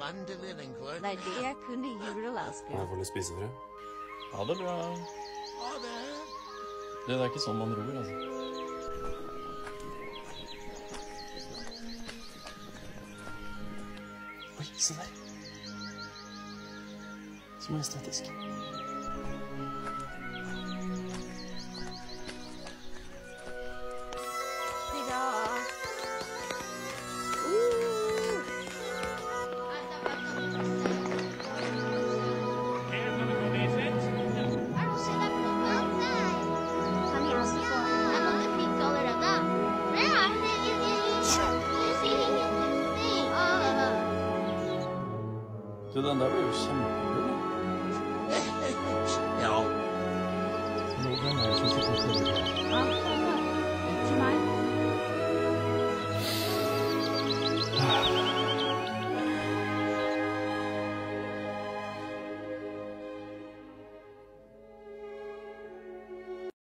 Nei, det er kun i jul og landsby. Jeg får litt spisefri. Ha det bra. Ha det. Det er ikke sånn man ror, altså. Oi, se der. Så majestetisk. Du, den der blir jo kjempekul, da. Ja. Hvem er det som sitter på